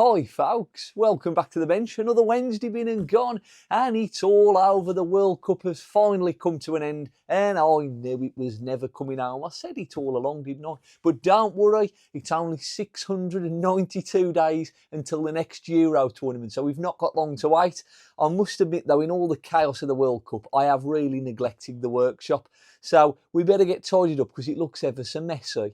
Hi folks, welcome back to the bench. Another Wednesday been and gone, and it's all over. The World Cup has finally come to an end, and I knew it was never coming home. I said it all along, didn't I? But don't worry, it's only 692 days until the next Euro tournament, so we've not got long to wait. I must admit though, in all the chaos of the World Cup, I have really neglected the workshop, so we better get tidied up because it looks ever so messy.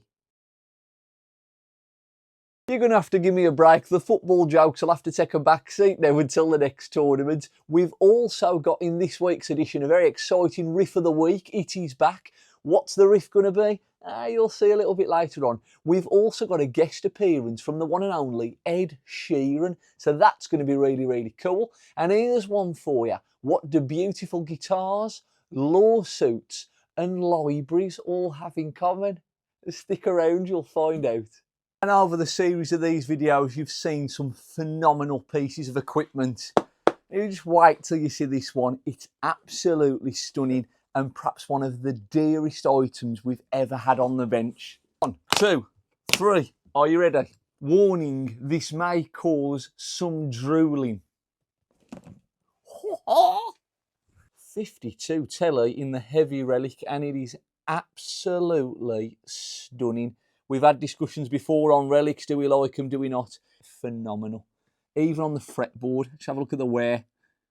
You're going to have to give me a break. The football jokes will have to take a back seat now until the next tournament. We've also got in this week's edition a very exciting riff of the week. It is back. What's the riff going to be? You'll see a little bit later on. We've also got a guest appearance from the one and only Ed Sheeran. So that's going to be really, really cool. And here's one for you. What do beautiful guitars, lawsuits and libraries all have in common? Stick around, you'll find out. And over the series of these videos, you've seen some phenomenal pieces of equipment. You just wait till you see this one. It's absolutely stunning and perhaps one of the dearest items we've ever had on the bench. 1, 2, 3. Are you ready? Warning, this may cause some drooling. 52 telly in the heavy relic, and it is absolutely stunning. We've had discussions before on relics. Do we like them? Do we not? Phenomenal. Even on the fretboard, just have a look at the wear.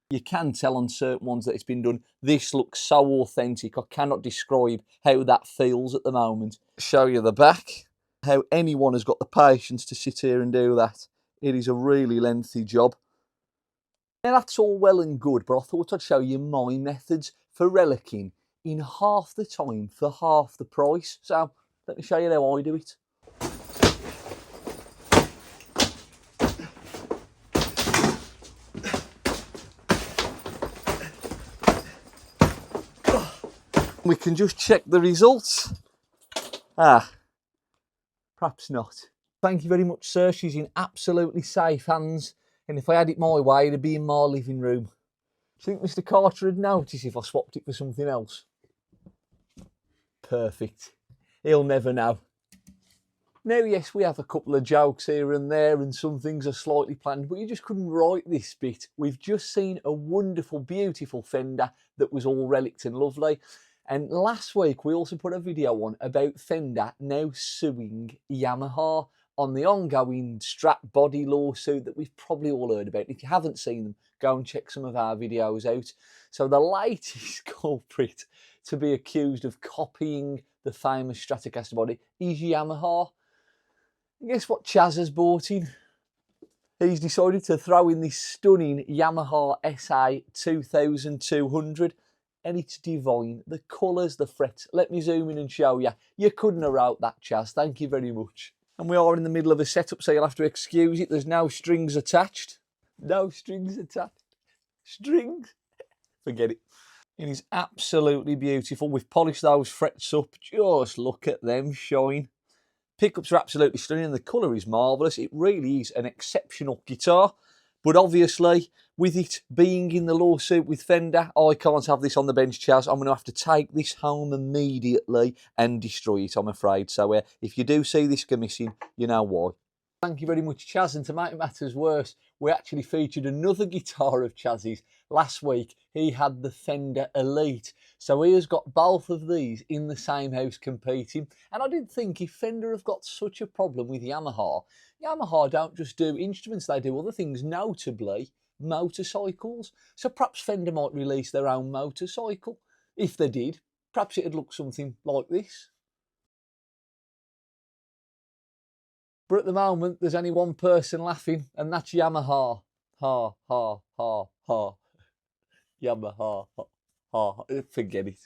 You can tell on certain ones that it's been done. This looks so authentic. I cannot describe how that feels at the moment. Show you the back. How anyone has got the patience to sit here and do that. It is a really lengthy job. Now that's all well and good, but I thought I'd show you my methods for relicking in half the time for half the price. So let me show you how I do it. We can just check the results. Perhaps not. Thank you very much, sir. She's in absolutely safe hands. And if I had it my way, it'd be in my living room. Do you think Mr. Carter would notice if I swapped it for something else? Perfect. He'll never know. Now, yes, we have a couple of jokes here and there, and some things are slightly planned, but you just couldn't write this bit. We've just seen a wonderful, beautiful Fender that was all relict and lovely. And last week, we also put a video on about Fender now suing Yamaha on the ongoing strap body lawsuit that we've probably all heard about. If you haven't seen them, go and check some of our videos out. So the latest culprit to be accused of copying the famous Stratocaster body is Yamaha. And guess what Chaz has bought in? He's decided to throw in this stunning Yamaha SA 2200, and it's divine. The colours, the frets. Let me zoom in and show you. You couldn't have wrote that, Chaz. Thank you very much. And we are in the middle of a setup, so you'll have to excuse it. There's no strings attached. No strings attached. Strings? Forget it. It is absolutely beautiful. We've polished those frets up. Just look at them shine. Pickups are absolutely stunning and the colour is marvellous. It really is an exceptional guitar. But obviously, with it being in the lawsuit with Fender, I can't have this on the bench, Chaz. I'm going to have to take this home immediately and destroy it, I'm afraid. So if you do see this go missing, you know why. Thank you very much, Chaz. And to make matters worse, we actually featured another guitar of Chaz's. Last week, he had the Fender Elite. So he has got both of these in the same house competing. And I did think if Fender have got such a problem with Yamaha, Yamaha don't just do instruments, they do other things, notably motorcycles. So perhaps Fender might release their own motorcycle. If they did, perhaps it'd look something like this. But at the moment, there's only one person laughing, and that's Yamaha. Ha, ha, ha, ha. Yamaha, ha, ha. Forget it.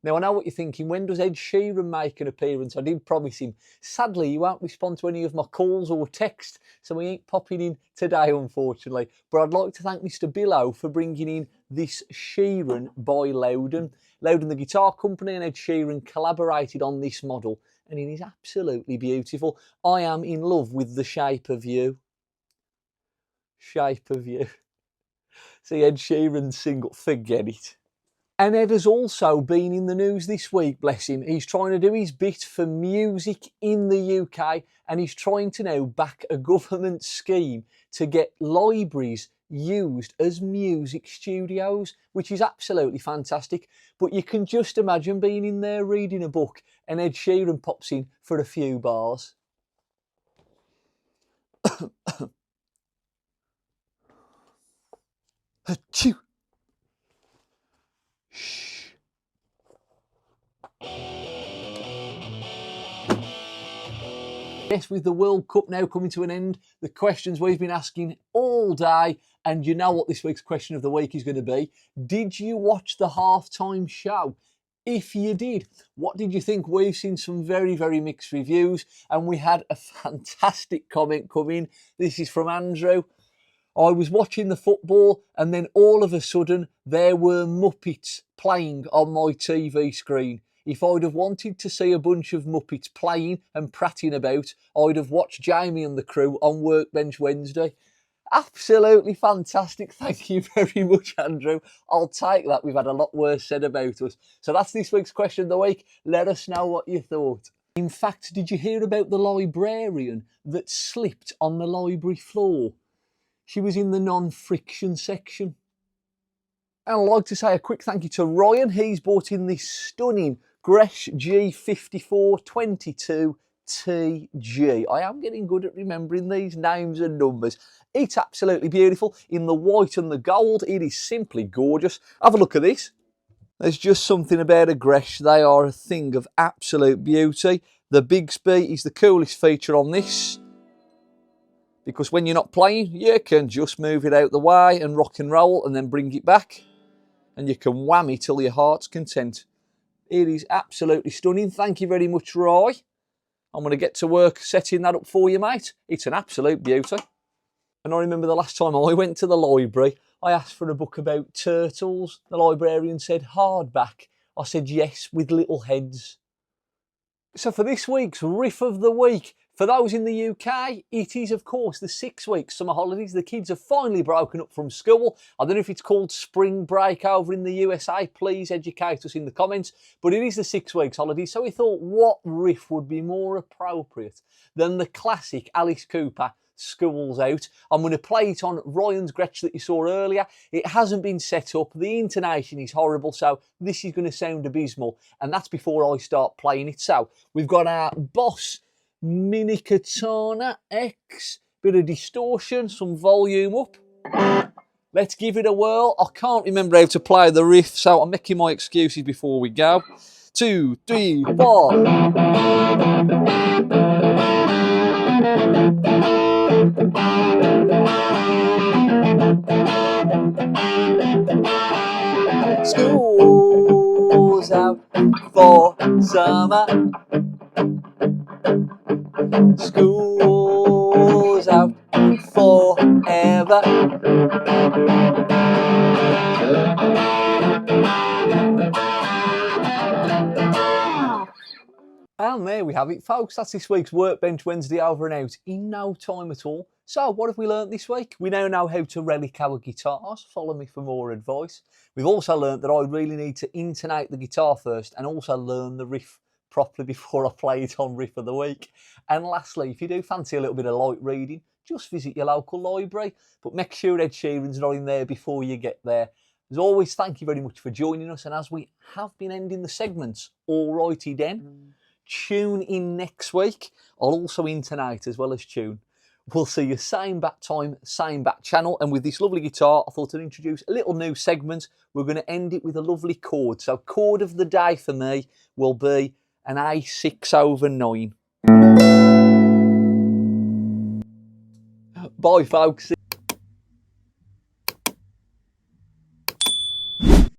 Now, I know what you're thinking. When does Ed Sheeran make an appearance? I did promise him. Sadly, he won't respond to any of my calls or texts, so he ain't popping in today, unfortunately. But I'd like to thank Mr. Billow for bringing in this Sheeran by Loudon. Loudon, the guitar company, and Ed Sheeran collaborated on this model, and it is absolutely beautiful. I am in love with the shape of you. Shape of you. See Ed Sheeran's single, forget it. And Ed has also been in the news this week, bless him. He's trying to do his bit for music in the UK, and he's trying to now back a government scheme to get libraries used as music studios, which is absolutely fantastic. But you can just imagine being in there reading a book and Ed Sheeran pops in for a few bars. Achoo. Shh. Yes, with the World Cup now coming to an end, the questions we've been asking all day, and you know what this week's question of the week is going to be. Did you watch the halftime show? If you did, what did you think? We've seen some very, very mixed reviews, and we had a fantastic comment come in. This is from Andrew. I was watching the football, and then all of a sudden there were Muppets playing on my TV screen. If I'd have wanted to see a bunch of Muppets playing and prattling about, I'd have watched Jamie and the crew on Workbench Wednesday. Absolutely fantastic. Thank you very much, Andrew. I'll take that. We've had a lot worse said about us. So that's this week's question of the week. Let us know what you thought. In fact, did you hear about the librarian that slipped on the library floor? She was in the non-friction section. And I'd like to say a quick thank you to Ryan. He's bought in this stunning Gretsch G5422TG. I am getting good at remembering these names and numbers. It's absolutely beautiful in the white and the gold. It is simply gorgeous. Have a look at this. There's just something about a Gretsch. They are a thing of absolute beauty. The Bigsby is the coolest feature on this, because when you're not playing, you can just move it out the way and rock and roll and then bring it back, and you can whammy till your heart's content. It is absolutely stunning. Thank you very much, Roy. I'm going to get to work setting that up for you, mate. It's an absolute beauty. And I remember the last time I went to the library, I asked for a book about turtles. The librarian said hardback. I said yes, with little heads. So for this week's Riff of the Week, for those in the UK, it is, of course, the 6-week summer holidays. The kids have finally broken up from school. I don't know if it's called spring break over in the USA. Please educate us in the comments. But it is the 6 weeks holidays. So we thought, what riff would be more appropriate than the classic Alice Cooper, School's Out? I'm going to play it on Ryan's Gretsch that you saw earlier. It hasn't been set up. The intonation is horrible, so this is going to sound abysmal. And that's before I start playing it. So we've got our Boss Mini Katana X, bit of distortion, some volume up. Let's give it a whirl. I can't remember how to play the riff, so I'm making my excuses before we go. 2, 3, 4. School's out for summer. School's out forever. And there we have it, folks. That's this week's Workbench Wednesday over and out in no time at all. So what have we learnt this week? We now know how to relic our guitars. Follow me for more advice. We've also learnt that I really need to intonate the guitar first and also learn the riff properly before I play it on Riff of the Week. And lastly, if you do fancy a little bit of light reading, just visit your local library, but make sure Ed Sheeran's not in there before you get there. As always, thank you very much for joining us, and as we have been ending the segments, alrighty then, tune in next week. I'll also intonate as well as tune. We'll see you same bat time, same bat channel, and with this lovely guitar, I thought I'd introduce a little new segment. We're going to end it with a lovely chord. So chord of the day for me will be an A6 over 9. Bye, folks.